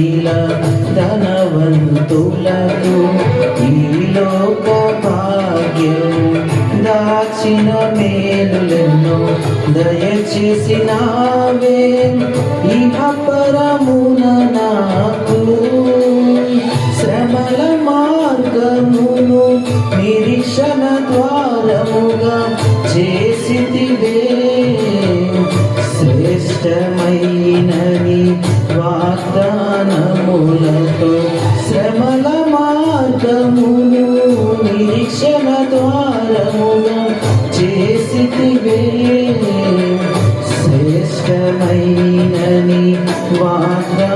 ఇలా ధనవంతులకు ఈ లోక భాగ్యం దాచిన మేలులెన్నో దయచేసినావే ఇహ పరమున నాకు శ్రమల మార్గమును నిరీక్షణ ద్వారముగా చేసితివే శ్రేష్టమైనని వాగ్దానములతో శ్రమల మార్గమును నిరీక్షణ ద్వారముగా చేసితివే శ్రేష్టమైనని వాగ్దానములతో